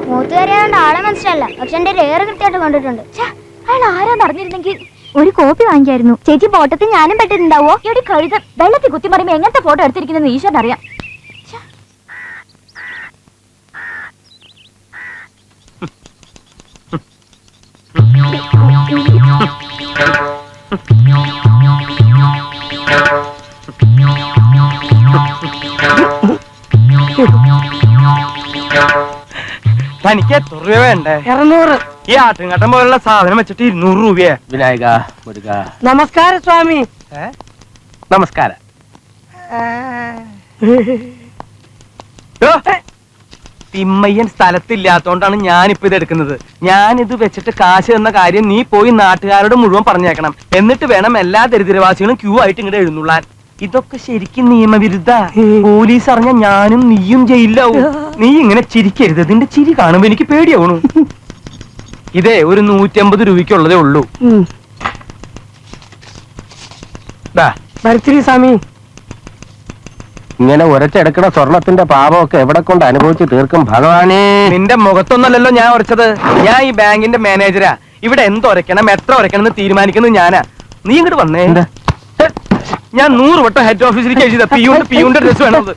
മൂത്തുകാരിയായോണ്ട് ആളെ മനസ്സിലല്ല, പക്ഷെ എന്റെ രേറ് കൃത്യമായിട്ട് കണ്ടിട്ടുണ്ട്. അയാൾ ആരാന്ന് അറിഞ്ഞിരുന്നെങ്കിൽ ഒരു കോപ്പി വാങ്ങിക്കായിരുന്നു. ചേച്ചി ഫോട്ടോത്തിൽ ഞാനും പെട്ടിട്ടുണ്ടാവോ? ഇവിടെ കഴുത വെള്ളത്തിൽ കുത്തി മറിയുമ്പോ എങ്ങനത്തെ ഫോട്ടോ എടുത്തിരിക്കുന്നത് ഈശ്വരൻ അറിയാം. തനിക്ക് എത്ര രൂപ വേണ്ടേ? 200. ഈ ആട്ടുംകട്ടം പോലുള്ള സാധനം വെച്ചിട്ട് 200 രൂപയെ. വിനായക നമസ്കാരം സ്വാമി. നമസ്കാരം. തിമ്മയ്യൻ സ്ഥലത്തില്ലാത്തോണ്ടാണ് ഞാനിപ്പോ ഇത് എടുക്കുന്നത്. ഞാനിത് വെച്ചിട്ട് കാശ് എന്ന കാര്യം നീ പോയി നാട്ടുകാരോട് മുഴുവൻ പറഞ്ഞേക്കണം. എന്നിട്ട് വേണം എല്ലാ ദരിദ്രവാസികളും ക്യൂ ആയിട്ട് ഇങ്ങോട്ട് എഴുന്നള്ളാൻ. ഇതൊക്കെ ശരിക്കും നിയമവിരുദ്ധ. പോലീസ് അറിഞ്ഞ ഞാനും നീയും ജയിലാവും. നീ ഇങ്ങനെ ചിരിക്കരുത്. നിന്റെ ചിരി കാണുമ്പോ എനിക്ക് പേടിയാവണു. ഇതേ ഒരു 150 രൂപയ്ക്കുള്ളതേ ഉള്ളൂ. സ്വാമി, ഇങ്ങനെ ഒരച്ചെടുക്കണ സ്വർണത്തിന്റെ പാപമൊക്കെ എവിടെ കൊണ്ട് അനുഭവിച്ച് തീർക്കും ഭഗവാനേ. നിന്റെ മുഖത്തൊന്നല്ലല്ലോ ഞാൻ ഉറച്ചത്. ഞാൻ ഈ ബാങ്കിന്റെ മാനേജരാ. ഇവിടെ എന്തൊരക്കണം എത്ര ഉരക്കണം എന്ന് തീരുമാനിക്കുന്നത് ഞാനാ. നീ ഇങ്ങോട്ട് വന്നേ. ഞാൻ 100 വട്ടം ഹെഡ് ഓഫീസിലേക്ക് എഴുതിയതാ പിയൂന്റെ ഡ്രസ് വേണത്.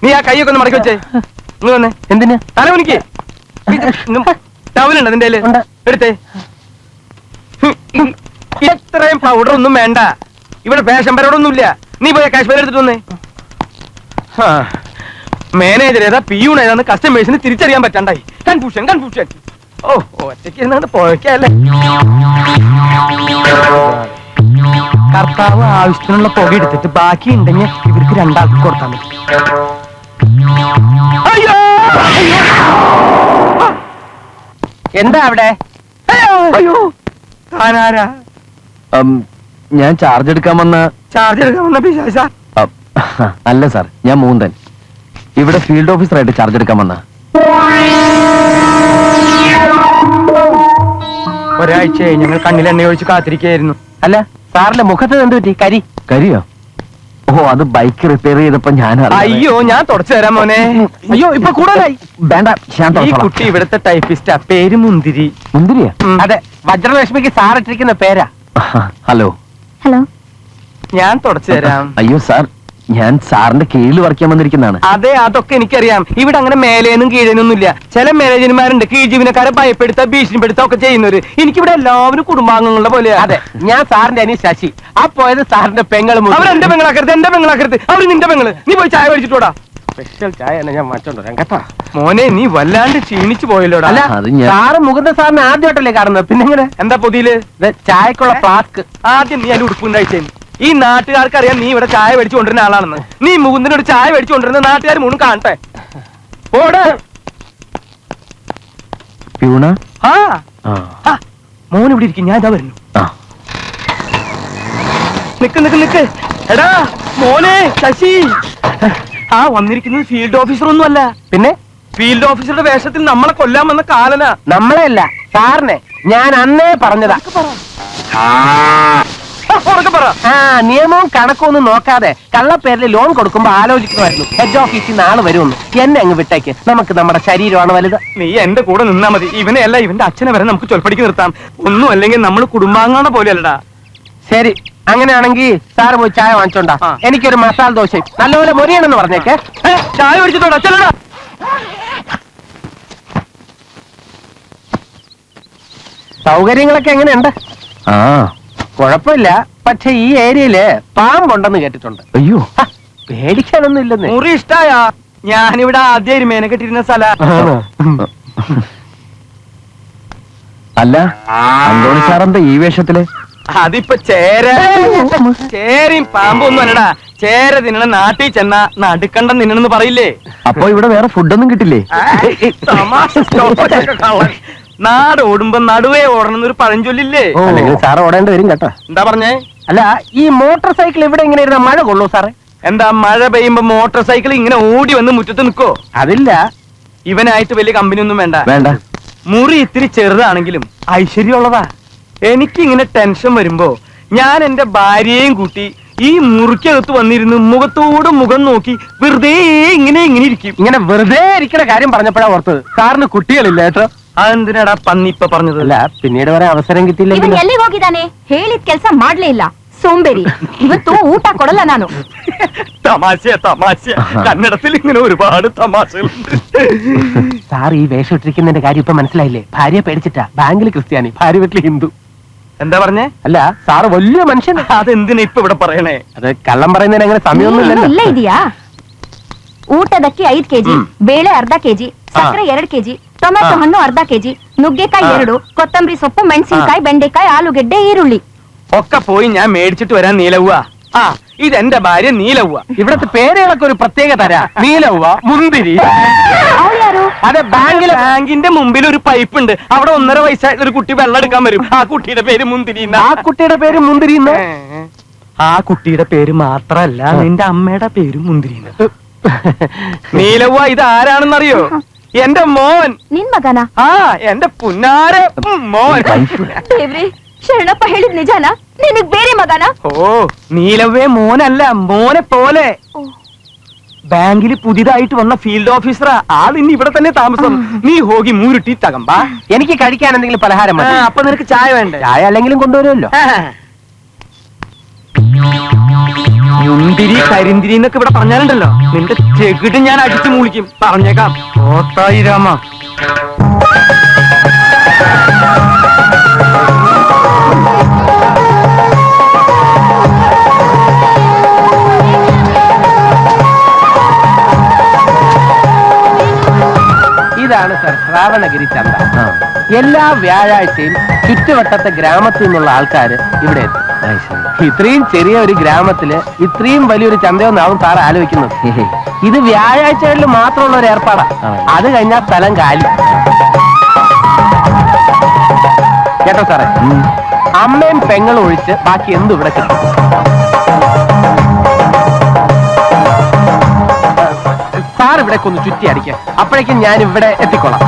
നീ ആ കൈയൊക്കെ ഒന്ന് മടക്കി വെച്ചേ. നിങ്ങൾ വന്നേ. എന്തിനാ? തലവനിക്ക് ടവലുണ്ട് അതിന്റെ എടുത്തേ. ഇത്രയും പൗഡർ ഒന്നും വേണ്ട. ഇവിടെ ഫാഷൻ പരോടൊന്നുമില്ല. നീ പോയ കാശ്മീർ എടുത്തിട്ട് വന്നേ. മാനേജർ ഏതാ പിയൂൺ ഏതാന്ന് കസ്റ്റമേഴ്സിന് തിരിച്ചറിയാൻ പറ്റാണ്ടായി. കൺഫ്യൂഷൻ. ഓ ഒറ്റയ്ക്ക് ഇരുന്നാണ്ട് പോയക്കല്ലേ. കർത്താവ് ആവശ്യത്തിനുള്ള പുക എടുത്തിട്ട് ബാക്കി ഉണ്ടെങ്കിൽ ഇവർക്ക് 2 ആൾക്ക് കൊടുത്താൽ മതി. എന്താ അവിടെ? അയ്യോ താനാരാ? ഞാൻ ചാർജ് എടുക്കാൻ വന്ന പിശാചാ? അല്ല സാർ, ഞാൻ മൂന്തൻ. ഇവിടെ ഫീൽഡ് ഓഫീസറായിട്ട് ചാർജ് എടുക്കാൻ വന്ന. ഒരാഴ്ചയായി ഞങ്ങൾ കണ്ണിൽ എണ്ണ ഒഴിച്ച് കാത്തിരിക്കുകയായിരുന്നു. അല്ല, സാറിന്റെ മുഖത്ത് എന്ത് പറ്റി? കരിയോ? ഓ, അത് ബൈക്ക് റിപ്പയർ ചെയ്തപ്പോ ഞാൻ. അയ്യോ, ഞാൻ തുടച്ചു തരാം മോനെ. അയ്യോ, ഇപ്പൊ കൂടുതലായി. വേണ്ട, ഈ കുട്ടി ഇവിടുത്തെ ടൈപ്പിസ്റ്റാ. പേര് മുന്തിരി. മുന്തിരിയാ? അതെ, വജ്രലക്ഷ്മിക്ക് സാറിട്ടിരിക്കുന്ന പേരാ. ഹലോ. ഞാൻ തുടച്ചു തരാം. അയ്യോ സാർ, ഞാൻ സാറിന്റെ കീഴിൽ വർക്ക് ചെയ്യാൻ വന്നിരിക്കുന്നതാണ്. അതെ, അതൊക്കെ എനിക്കറിയാം. ഇവിടെ അങ്ങനെ മേലേന്നും കീഴേനൊന്നും ഇല്ല. ചില മാനേജർമാരുണ്ട് കീഴ് ജീവനക്കാരെ ഭയപ്പെടുത്ത ഭീഷണിപ്പെടുത്ത ഒക്കെ ചെയ്യുന്നവര്. എനിക്കിവിടെ എല്ലാവരും കുടുംബാംഗങ്ങളുടെ പോലെയാ. അതെ, ഞാൻ സാറിന്റെ അനി ശശി. ആ പോയത് സാറിന്റെ പെങ്ങളും. അവരെന്റെ പെങ്ങളാക്കരുത്, എന്റെ പെങ്ങളാക്കരുത്. അവര് നിന്റെ പെങ്ങള്. നീ പോയി ചായ മേടിച്ചിട്ടോടാ. സ്പെഷ്യൽ ചായ ഞാൻ മാറ്റോണ്ടോ കേട്ടാ. മോനെ, നീ വല്ലാണ്ട് ക്ഷീണിച്ചു പോയല്ലോടാ. സാറ് മുകുന്ദ സാറിന് ആദ്യമായിട്ടല്ലേ കാണുന്നത്? പിന്നെ എങ്ങനെ? എന്താ പൊതിയില്? ചായക്കുള്ള ഫ്ലാസ്ക്. ആദ്യം നീ അതിന്റെ ഉടുപ്പുണ്ടായിച്ചേ. ഈ നാട്ടുകാർക്ക് അറിയാം നീ ഇവിടെ ചായ മേടിച്ചു കൊണ്ടിരുന്ന ആളാണെന്ന്. നീ മുകുന്ദനോട് ചായ മേടിച്ചു കൊണ്ടിരുന്ന നാട്ടുകാർ മുഴുവൻ കാണട്ടെ. ഓട് മോൻ ഇവിടെ ഇരിക്കും. ഞാൻ ഇതാ വരുന്നു. നിക്ക്. എടാ മോനെ ശശി. വന്നിരിക്കുന്നത് ഫീൽഡ് ഓഫീസർ ഒന്നും അല്ല. പിന്നെ ഫീൽഡ് ഓഫീസറുടെ വേഷത്തിൽ നമ്മളെ കൊല്ലാൻ വന്ന കാലനാ. നമ്മളെയല്ല, സാറിനെ. ഞാൻ അന്നേ പറഞ്ഞതാ. നിയമവും കണക്കൊന്നും നോക്കാതെ കള്ളപ്പേരിൽ ലോൺ കൊടുക്കുമ്പോ ആലോചിക്കുമായിരുന്നു ഹെഡ് ഓഫീസിൽ നാളെ വരുമെന്ന്. എന്നെ അങ്ങ് വിട്ടേക്ക്. നമുക്ക് നമ്മുടെ ശരീരമാണ് വലുത്. നീ എന്റെ കൂടെ നിന്നാ മതി. ഇവനെ അല്ല, ഇവന്റെ അച്ഛനെ വരെ നമുക്ക് ചൊൽപ്പടിക്ക് നിർത്താം. ഒന്നും അല്ലെങ്കിൽ നമ്മൾ കുടുംബാംഗങ്ങളുടെ പോലെയല്ലടാ. ശരി, അങ്ങനെയാണെങ്കിൽ സാറ് പോയി ചായ വാങ്ങിച്ചോണ്ടാ. എനിക്കൊരു മസാല ദോശയും നല്ലപോലെ മൊരിയണെന്ന് പറഞ്ഞേക്കെ. ചായ മേടിച്ചിട്ടോടാ. ചെല്ലടാ. സൗകര്യങ്ങളൊക്കെ എങ്ങനെയുണ്ട്? കുഴപ്പമില്ല. പക്ഷെ ഈ ഏരിയയില് പാമ്പുണ്ടെന്ന് കേട്ടിട്ടുണ്ട്. അയ്യോ, പേടിക്കാനൊന്നും ഇല്ലെന്ന്. മുറി ഇഷ്ടായ? ഞാനിവിടെ ആദ്യം എരുമേനെ കെട്ടിരുന്ന സ്ഥല. അല്ല, അന്തോണി സാറെന്താ ഈ വേഷത്തില്? അതിപ്പോ ചേരയും പാമ്പൊന്നും അല്ലടാ. ചേര തിന്നണ നാട്ടിൽ ചെന്ന നടുക്കണ്ടം തിന്നണെന്ന് പറയില്ലേ? അപ്പൊ ഇവിടെ വേറെ ഫുഡൊന്നും കിട്ടില്ലേ? നാട് ഓടുമ്പോ നടുവേ ഓടണം എന്നൊരു പഴഞ്ചൊല്ലില്ലേ? അല്ലെങ്കിൽ സാർ ഓടേണ്ടി വരും കേട്ടോ. എന്താ പറഞ്ഞേ? അല്ല, ഈ മോട്ടോർ സൈക്കിൾ ഇവിടെ ഇങ്ങനെ ഇരുന്ന മഴ കൊള്ളൂ സാറേ? എന്താ മഴ പെയ്യുമ്പോ മോട്ടോർ സൈക്കിൾ ഇങ്ങനെ ഓടി വന്ന് മുറ്റത്ത് നിൽക്കോ? അതില്ല, ഇവനായിട്ട് വലിയ കമ്പനി ഒന്നും വേണ്ട. വേണ്ട. മുറി ഇത്തിരി ചെറുതാണെങ്കിലും ഐശ്വര്യമുള്ളതാ. എനിക്കിങ്ങനെ ടെൻഷൻ വരുമ്പോ ഞാൻ എന്റെ ഭാര്യയെയും കൂട്ടി ഈ മുറിക്കകത്ത് വന്നിരുന്ന് മുഖത്തോട് മുഖം നോക്കി വെറുതെ ഇങ്ങനെ ഇരിക്കും. ഇങ്ങനെ വെറുതെ ഇരിക്കുന്ന കാര്യം പറഞ്ഞപ്പോഴാ ഓർത്തത്, സാറിന് കുട്ടികളില്ല കേട്ടോ. അതെന്തിനാടാ പന്നി ഇപ്പൊ പറഞ്ഞത്? അല്ല, പിന്നീട് വരെ ಅವಸರ ಇವನ್ കിട്ടിയില്ലെങ്കിൽ. ಎಲ್ಲಿ ಹೋಗಿದ್ದಾನೆ? ಹೇಳಿದ ಕೆಲಸ ಮಾಡ್ಲೇ ಇಲ್ಲ, ಸೋಂಬೇರಿ. ಇವತ್ತು ಊಟ ಕೊಡಲ್ಲ ನಾನು. തമാശ കന്നഡത്തിൽ ഇങ്ങനെ ഒരുപാട് തമാശകളുണ്ട്. സാർ ഈ വേഷം ഇട്ടിരിക്കുന്നതിന്റെ കാര്യം ഇപ്പൊ മനസ്സിലായില്ലേ? ഭാര്യ പേടിച്ചിട്ടാ. ബാങ്കിൽ ക്രിസ്ത്യാനി, ഭാര്യ വീട്ടിൽ ഹിന്ദു. എന്താ പറഞ്ഞേ? അല്ല, സാറ് വലിയ മനുഷ്യൻ. അതെന്തിനാ ഇപ്പൊ ഇവിടെ പറയണേ? അത് കള്ളം പറയുന്നതിന് അങ്ങനെ സമയമൊന്നുമില്ലല്ലോ. ಇಲ್ಲೇ ಇದೆಯಾ? ಊಟದಕ್ಕೆ 5 ಕೆಜಿ, ಬೇಳೆ ಅರ್ಧ ಕೆಜಿ, ಸಕ್ಕರೆ 2 ಕೆಜಿ, ಟೊಮೆಟೊ ಹಣ್ಣು ಅರ್ಧ ಕೆಜಿ, ನುಗ್ಗೆಕಾಯಿ 2, ಕೊತ್ತಂಬರಿ ಸೊಪ್ಪು, ಮೆಣಸಿನಕಾಯಿ, ಬೆಂಡೆಕಾಯಿ, ಆಲೂಗೆಡ್ಡೆ, ಈರುಳ್ಳಿ. ഒക്കെ പോയി ഞാൻ മേടിച്ചിട്ട് വരാൻ. നീലവ്വ, ഇതെന്റെ ഭാര്യ നീലവ്വ. ഇവിടത്തെ പേരുകളൊക്കെ ഒരു പ്രത്യേക തരാ. നീലവ്വ, മുന്തിരി. ಅವಳು ಯಾರು? അതെ, ബാങ്കിന്റെ മുമ്പിൽ ഒരു പൈപ്പ് ഉണ്ട്. അവിടെ 1.5 വയസ്സായിട്ട് ഒരു കുട്ടി വെള്ളം എടുക്കാൻ വരും. ആ കുട്ടിയുടെ പേര് മുന്തിരി. ആ കുട്ടിയുടെ പേര് മുന്തിരി. ആ കുട്ടിയുടെ പേര് മാത്രല്ല, നിന്റെ അമ്മയുടെ പേര് മുന്തിരി. നീലവ്വ, ഇത് ആരാണെന്നറിയോ? എന്റെ മോൻ. ನಿನ್ ಮಗನ? എന്റെ പുന്നാരെ മോൻ. ದೇವ್ರಿ, ಶರಣಪ್ಪ ಹೇಳಿದ್ ನಿಜಾನಾ? ನಿನಗ್ ಬೇರೆ ಮಗನ? ഓ, നീലവ്വേ മോനല്ല, മോനെ പോലെ. ബാങ്കിൽ പുതിയതായിട്ട് വന്ന ഫീൽഡ് ഓഫീസറാ. ആളിന്ന് ഇവിടെ തന്നെ താമസം. നീ ഹോഗി മൂരുട്ടി തകമ്പാ. എനിക്ക് കഴിക്കാൻ എന്തെങ്കിലും പലഹാരം മതി. അപ്പൊ നിനക്ക് ചായ വേണ്ടേ? ചായ അല്ലെങ്കിലും കൊണ്ടുവരുമല്ലോ. മുന്തിരി കരിന്തിരി എന്നൊക്കെ ഇവിടെ പറഞ്ഞാലുണ്ടല്ലോ, നിന്റെ ചെകിട് ഞാൻ അടിച്ചു മൂളിക്കും. പറഞ്ഞേക്കാം. ഓത്തായി രാമ. ഇതാണ് സർ ശ്രാവണഗിരി ചന്ത. എല്ലാ വ്യാഴാഴ്ചയും ചുറ്റുവട്ടത്തെ ഗ്രാമത്തിൽ നിന്നുള്ള ആൾക്കാർ ഇവിടെ എത്തും. ഇത്രയും ചെറിയ ഒരു ഗ്രാമത്തില് ഇത്രയും വലിയൊരു ചന്തയൊന്നാവും സാർ ആലോചിക്കുന്നത്. ഇത് വ്യാഴാഴ്ചകളിൽ മാത്രമുള്ള ഒരു ഏർപ്പാടാ. അത് കഴിഞ്ഞാൽ സ്ഥലം കാലി. കേട്ടോ സാറേ, അമ്മയും പെങ്ങളും ഒഴിച്ച് ബാക്കി എന്തും ഇവിടെ കിട്ടും. സാർ ഇവിടെ ഒന്ന് ചുറ്റി അടിക്കാം, അപ്പോഴേക്കും ഞാൻ ഇവിടെ എത്തിക്കോളാം.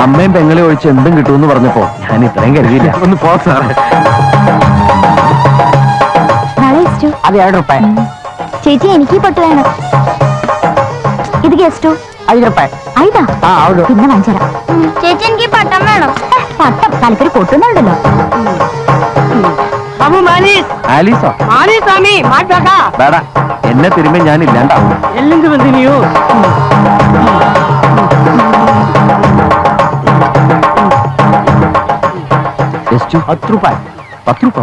അമ്മയും പെങ്ങളെ ഒഴിച്ച് എന്തും കിട്ടുമെന്ന് പറഞ്ഞപ്പോ ഞാൻ ഇത്രയും കരുതിയില്ല. ഒന്ന് പോ സാറേ. ನಾಳೆ ಎಷ್ಟು? അത് 2 രൂപ. ചേച്ചി, എനിക്ക് ഈ പൊട്ട് വേണം. ഇത് ಎಷ್ಟು? 5 രൂപ. 5? ಹೌದು. പിന്നെ വാങ്ങിച്ചരാം. ചേച്ചി എനിക്ക് പട്ടം വേണം. പട്ടം തലക്കൊരു പൊട്ടുന്നുണ്ടല്ലോ. ಬಾಬು ಮಾನೀಸ್ ആലീസോ? ಮಾನೀಸ್ ಸ್ವಾಮಿ ಮಾಡ್ಬೇಕಾ? വേട, എന്നെ തിരുമ്പോ ഞാൻ ഇല്ലാണ്ടാവും. ಎಲ್ಲಿಂದ ಬಂದಿ ನೀವು? ಎಷ್ಟು? 10 രൂപ. 10 രൂപ.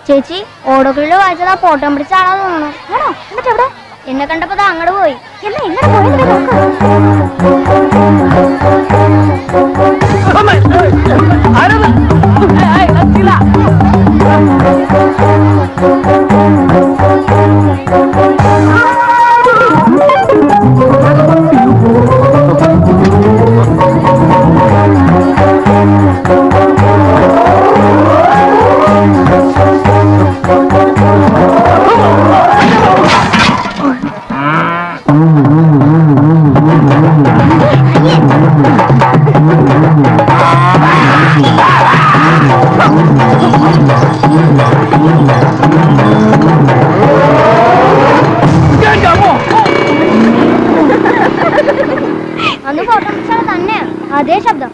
ചേച്ചി, ഓടോകളിൽ വായിച്ചത് ആ ഫോട്ടോ പിടിച്ചാണോ തോന്നുന്നു. ആണോ? എന്നിട്ട് എവിടെ? എന്നെ കണ്ടപ്പോ അങ്ങോട്ട് പോയി. എന്നാ എങ്ങനെ പോയെന്ന് നോക്ക്. അതേ ശബ്ദം.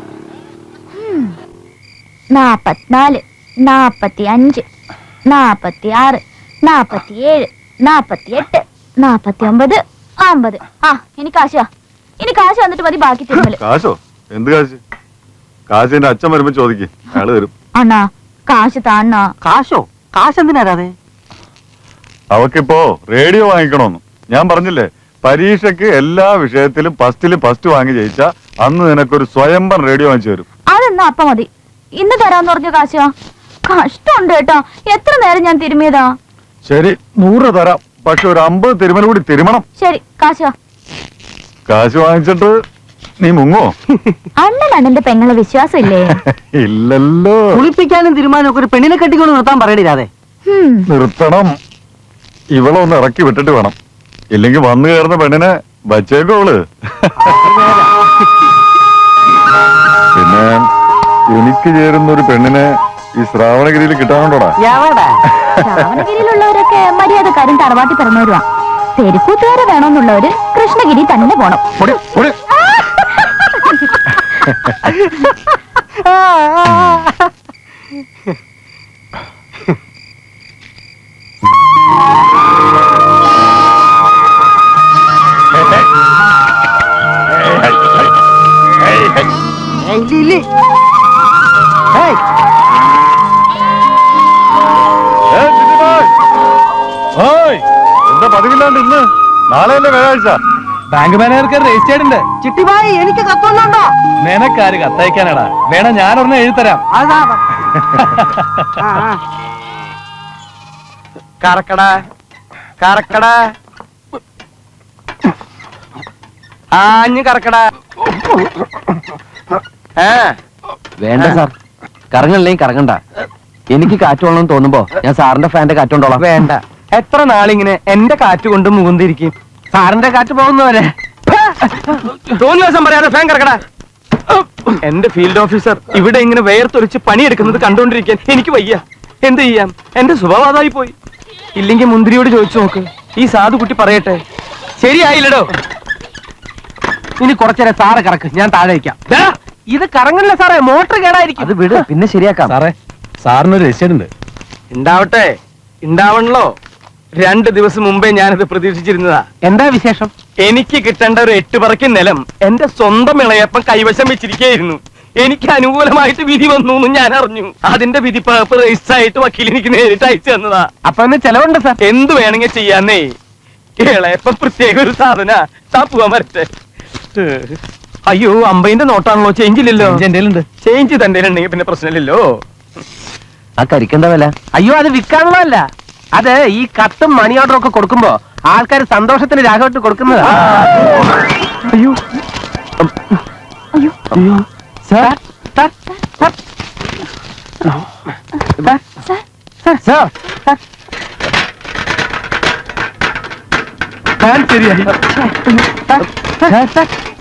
44, 45, 46, 47, 48, 49, 50. ആ ഇനി കാശ് വന്നിട്ട് മതി ബാക്കി തിരുമല്. കാശോ? എന്ത് കാശ്? കാശ് എന്റെ അച്ഛൻ വരുമ്പോ ചോദിക്കും, അയാള് തരും. അണ്ണാ കാശ് താണ്ണാ. കാശോ? കാശ് എന്തിനാരാതെ? അവക്കിപ്പോ റേഡിയോ വാങ്ങിക്കണോന്ന് ഞാൻ പറഞ്ഞില്ലേ. പരീക്ഷയ്ക്ക് എല്ലാ വിഷയത്തിലും ഫസ്റ്റ് വാങ്ങി ജയിച്ചാ അന്ന് നിനക്കൊരു സ്വയംഭം റേഡിയോ വാങ്ങിച്ചു തരും. അതെന്നാ അപ്പ മതി. ഇന്ന് തരാന്ന് പറഞ്ഞ കാശാ. കഷ്ടമുണ്ട് കേട്ടോ, എത്ര നേരം ഞാൻ തിരുമിയതാ. ശരി, 100 തരാം. പക്ഷെ ഒരു 50 തിരുമൽ കൂടി തിരുമണം. ശരി കാശാ. കാശ് വാങ്ങിച്ചിട്ട് നീ മുങ്ങോ? അണ്ണന്റെ പെങ്ങളെ വിശ്വാസം ഇല്ലേ? ഇല്ലല്ലോ. കുളിപ്പിക്കാനും തീരുമാനം ഒക്കെ ഒരു പെണ്ണിനെ കെട്ടിക്കൊണ്ട് നിർത്താൻ പറയണില്ലാതെ. നിർത്തണം. ഇവളെ ഒന്ന് ഇറക്കി വിട്ടിട്ട് വേണം, ഇല്ലെങ്കിൽ വന്നു കയറുന്ന പെണ്ണിനെ വച്ചേക്കോള്. പിന്നെ എനിക്ക് ചേരുന്ന ഒരു പെണ്ണിനെ ഈ ശ്രാവണഗിരിയിൽ കിട്ടാനുണ്ടോടാ? ശ്രാവണഗിരിയിലുള്ളവരൊക്കെ മര്യാദക്കാരും തറവാട്ടി പിറന്നവരുവാ. തെരുക്കൂത്തുകാരെ വേണമെന്നുള്ളവര് കൃഷ്ണഗിരി തന്നെ പോണം. എന്താ പതിവില്ലാണ്ട് ഇന്ന്? നാളെയല്ലേ വ്യാഴാഴ്ച? ബാങ്ക് മാനേജർക്ക് രജിസ്റ്റേർഡ് ഉണ്ട്. ചിട്ടിഭായി എനിക്ക് കത്തൊന്നുണ്ടോ? നിനക്കാര് കത്തയക്കാനാടാ? വേണം ഞാനൊരെണ്ണം എഴുതരാം. അതാ കറക്കടാ കറക്കടാ, ആഞ്ഞ് കറക്കടാ. വേണ്ട സാർ, കറങ്ങണില്ലെങ്കിൽ കറങ്ങണ്ട. എനിക്ക് കാറ്റ് കൊള്ളണമെന്ന് തോന്നുമ്പോ ഞാൻ സാറിന്റെ ഫാന്റെ കാറ്റ് കൊണ്ടോളാം. വേണ്ട, എത്ര നാളിങ്ങനെ എന്റെ കാറ്റ് കൊണ്ട് മുകുന്തിരിക്കും? സാറിന്റെ കാറ്റ് പോകുന്നവരെ തോന്നിയ ദിവസം പറയാതെ ഫാൻ കറക്കടാ. എന്റെ ഫീൽഡ് ഓഫീസർ ഇവിടെ ഇങ്ങനെ വേർത്തൊലിച്ച് പണിയെടുക്കുന്നത് കണ്ടോണ്ടിരിക്കാൻ എനിക്ക് വയ്യ. എന്ത് ചെയ്യാം, എന്റെ സ്വഭാവതായി പോയി. ഇല്ലെങ്കിൽ മുന്തിരിയോട് ചോദിച്ചു നോക്ക്, ഈ സാധു കുട്ടി പറയട്ടെ. ശരിയായില്ലടോ. ഇനി കുറച്ചേരം സാറ് കറക്ക്, ഞാൻ താഴെ വയ്ക്കാം. ഇത് കറങ്ങണില്ല സാറേ, മോട്ടർ കേടായിരിക്കും. അത് വിട്, പിന്നെ ശരിയാക്കാം. സാറേ, സാറിനൊരു രജിസ്റ്റേർഡ് ഉണ്ട്. ഉണ്ടാവട്ടെ, ഉണ്ടാവണല്ലോ. 2 ദിവസം മുമ്പേ ഞാനത് പ്രതീക്ഷിച്ചിരുന്നതാ. എന്താ വിശേഷം? എനിക്ക് കിട്ടേണ്ട ഒരു 8 പറക്കി നിലം എന്റെ സ്വന്തം ഇളയപ്പം കൈവശം വെച്ചിരിക്കുകയായിരുന്നു. എനിക്ക് അനുകൂലമായിട്ട് വിധി വന്നു എന്ന് ഞാൻ അറിഞ്ഞു. അതിന്റെ വിധി പേപ്പർ രജിസ്റ്റർ ആയിട്ട് വക്കീൽ എനിക്ക് നേരിട്ട് അയച്ചു തന്നതാ. അപ്പൊ എന്നെ ചെലവുണ്ട് സാർ. എന്ത് വേണമെങ്കിൽ ചെയ്യാന്നേ. ഇളയപ്പം പ്രത്യേക ഒരു സാധന. താ പോവാൻ വരട്ടെ. അയ്യോ, 50ന്റെ നോട്ടാണല്ലോ, ചേഞ്ച് ഇല്ലല്ലോ. ചേഞ്ച് തന്റെ ഉണ്ടെങ്കിൽ പിന്നെ പ്രശ്നമില്ലല്ലോ. ആ കരിക്കണ്ട വില? അയ്യോ, അത് വിൽക്കാനുള്ളതല്ല. അത് ഈ കത്തും മണി ഓർഡറും ഒക്കെ കൊടുക്കുമ്പോ ആൾക്കാർ സന്തോഷത്തിന് രാഘവട്ട് കൊടുക്കുന്നതാ. അയ്യോ അയ്യോ sir sir sir sir sir ശരിയായി.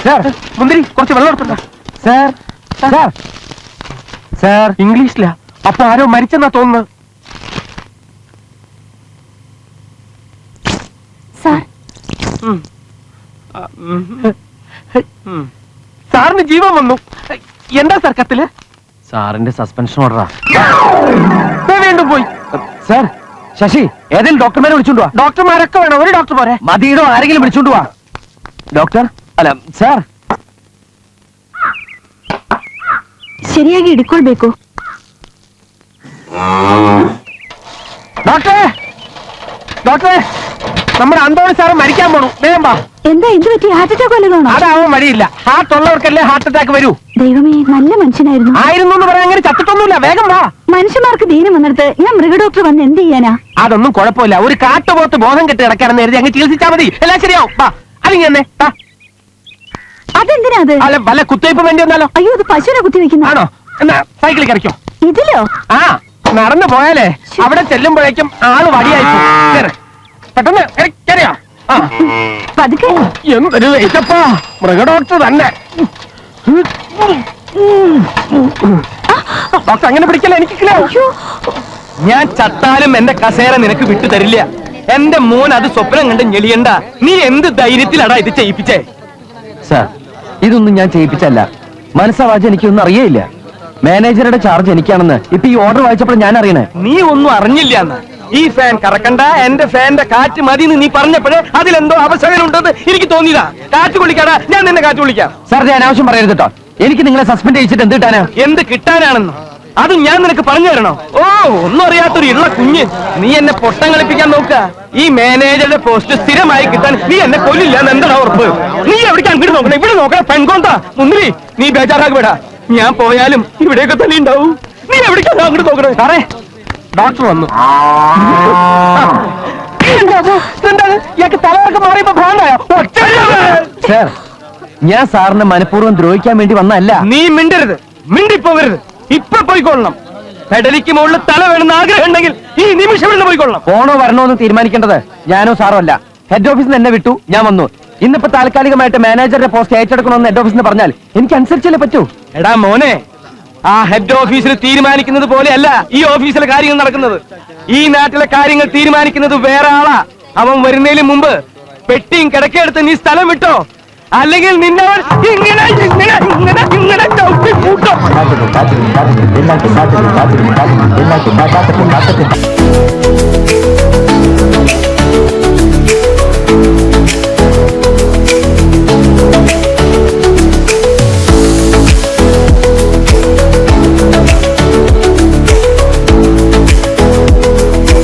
സാർ മുന്തിരി കുറച്ച് വെള്ളം എടുത്തുണ്ടോ? സാർ സാർ സാർ ഇംഗ്ലീഷിലാ. അപ്പൊ ആരോ മരിച്ചെന്നാ തോന്നുന്നത്. സാർ സാറിന് ജീവൻ വന്നു. എന്താ സാർ കത്തില്? സാറിന്റെ സസ്പെൻഷൻ ഓർഡറാ. വീണ്ടും പോയി. സാർ, ശശി ഏതെങ്കിലും ഡോക്ടർമാരെ വിളിച്ചോണ്ട് വാ. ഡോക്ടർമാരൊക്കെ വേണം, ഒരു ഡോക്ടർ പോരെ? മതിയിടോ, ആരെങ്കിലും വിളിച്ചോണ്ട് വാ. ഡോക്ടർ അല്ല സാർ. ശരിയാಗಿ ಹಿಡ್ಕೊಳ್ಬೇಕು. ഡോക്ടറെ, ഡോക്ടറെ, നമ്മുടെ അന്തോണി സാറ് മരിക്കാൻ പോണു. വേഗം വാ. എന്താ എന്ത് പറ്റി? Heart attack വല്ലതാണോ? അതാവാൻ വഴിയില്ല. ഹാർട്ട് ഉള്ളവർക്കല്ലേ ഹാർട്ട് അറ്റാക്ക് വരൂ. ദൈവമേ, നല്ല മനുഷ്യനായിരുന്നു. ആയിരുന്നു എന്ന് പറയാൻ അങ്ങനെ ചത്തിട്ടൊന്നുമില്ല. വേഗം വാ. മനുഷ്യന്മാർക്ക് ദീനം വന്നിടത്ത് ഞാൻ മൃഗഡോക്ടർ വന്ന് എന്ത് ചെയ്യാനാ? അതൊന്നും കുഴപ്പമില്ല. ഒരു കാട്ടുപോത്ത് ബോധം കെട്ടി കിടക്കാണെന്ന് കരുതി അങ്ങ് ചികിത്സിച്ചാൽ മതി, എല്ലാം ശരിയാവും. വാ, അല്ലെങ്കിൽ തന്നെ അതെന്തിനാ അത്? അല്ല, വല്ല കുത്തിവയ്പ്പ് വേണ്ടി വന്നാലോ? അയ്യോ, അത് പശുവിനെ കുത്തിവെക്കുന്ന. ആണോ? എന്നാ സൈക്കിളിൽ കറിക്കോ. ഇതിലോ? ആ, നടന്നു പോയാലേ അവിടെ ചെല്ലുമ്പോഴേക്കും ആള് വടിയായി പോകും. കേറ്. പെട്ടെന്ന് കയറിയോ? ആ, പതുക്കെ. എന്തൊരു വെയിറ്റപ്പാ, മൃഗഡോക്ടർ തന്നെ. ഡോക്ടർ അങ്ങനെ പിടിക്കല, എനിക്ക് ഞാൻ ചത്താലും എന്റെ കസേര നിനക്ക് വിട്ടു തരില്ല. എന്റെ മോൻ അത് സ്വപ്നം കണ്ട് ഞെളിയണ്ട. നീ എന്ത് ധൈര്യത്തിലാടാ ഇത് ചെയ്യിപ്പിച്ചേ? സാർ, ഇതൊന്നും ഞാൻ ചെയ്യിപ്പിച്ചല്ല. മനസ്സാവാച്ച എനിക്കൊന്നും അറിയയില്ല. മാനേജറുടെ ചാർജ് എനിക്കാണെന്ന് ഇപ്പൊ ഈ ഓർഡർ വായിച്ചപ്പോൾ ഞാൻ അറിയണേ. നീ ഒന്നും അറിഞ്ഞില്ല എന്ന്. ഈ ഫാൻ കറക്കണ്ട, എന്റെ ഫാന്റെ കാറ്റ് മതി എന്ന് നീ പറഞ്ഞപ്പോഴേ അതിലെന്തോ അവസരം ഉണ്ടെന്ന് എനിക്ക് തോന്നിയതാ. കാറ്റ് വിളിക്കാടാ, ഞാൻ നിന്നെ കാറ്റ് വിളിക്കാം. സാർ ഞാൻ അനാവശ്യം പറയരുത് കേട്ടോ. എനിക്ക് നിങ്ങളെ സസ്പെൻഡ് ചെയ്യിച്ചിട്ട് എന്ത് കിട്ടാനാ? എന്ത് കിട്ടാനാണെന്ന് അതും ഞാൻ നിനക്ക് പറഞ്ഞു തരണോ? ഓ, ഒന്നും അറിയാത്തൊരു ഇള്ള കുഞ്ഞ്. നീ എന്നെ പൊട്ടം കളിപ്പിക്കാൻ നോക്കുക. ഈ മാനേജറുടെ പോസ്റ്റ് സ്ഥിരമായി കിട്ടാൻ നീ എന്നെ കൊല്ലില്ല എന്ന് എന്താണ് ഉറപ്പ്? നീ എവിടേക്കാണ് ഇവിടെ നോക്കണേ? ഇവിടെ നോക്കണേ പെൺകോന്താ മുന്തിരി. നീ ബേജാറാക്കി വിടാ, ഞാൻ പോയാലും ഇവിടെയൊക്കെ തന്നെ ഉണ്ടാവും. നീ എവിടേക്കാണ് അങ്ങോട്ട് നോക്കണേ? സാറേ ഡോക്ടർ വന്നു. എന്താണ് ഇയാൾക്ക് തലവർക്ക് മാറിയപ്പോ ഭ്രാന്തായോ? സാർ ഞാൻ സാറിനെ മനഃപൂർവ്വം ദ്രോഹിക്കാൻ വേണ്ടി വന്നല്ല. നീ മിണ്ടരുത്, മിണ്ടിപ്പോകരുത്. ഇപ്പൊ പോയിക്കൊള്ളണം. പെടലിക്ക് മുകളിൽ തല വേണമെന്ന് ആഗ്രഹം ഉണ്ടെങ്കിൽ ഈ നിമിഷം ഇവിടെ പോയിക്കൊള്ളണം. പോണോ വരണോ എന്ന് തീരുമാനിക്കേണ്ടത് ഞാനോ സാറോ അല്ല. ഹെഡ് ഓഫീസിൽ നിന്ന് എന്നെ വിട്ടു, ഞാൻ വന്നു. ഇന്നിപ്പോ താൽക്കാലികമായിട്ട് മാനേജറുടെ പോസ്റ്റ് ഏറ്റെടുക്കണമെന്ന് ഹെഡ് ഓഫീസിൽ നിന്ന് പറഞ്ഞാൽ എനിക്ക് അനുസരിച്ചല്ലേ പറ്റൂ. എടാ മോനെ, ആ ഹെഡ് ഓഫീസിൽ തീരുമാനിക്കുന്നത് പോലെയല്ല ഈ ഓഫീസിലെ കാര്യങ്ങൾ നടക്കുന്നത്. ഈ നാട്ടിലെ കാര്യങ്ങൾ തീരുമാനിക്കുന്നത് വേറെ ആളാ. അവൻ വരുന്നതിന് മുമ്പ് പെട്ടിയും കിടക്കെടുത്ത് നീ സ്ഥലം വിട്ടോ, അല്ലെങ്കിൽ നിന്നവൻ ഇങ്ങനെ ഇങ്ങനെ ഇങ്ങനെ ഇങ്ങനെ ചവിട്ടി കൂട്ടോ.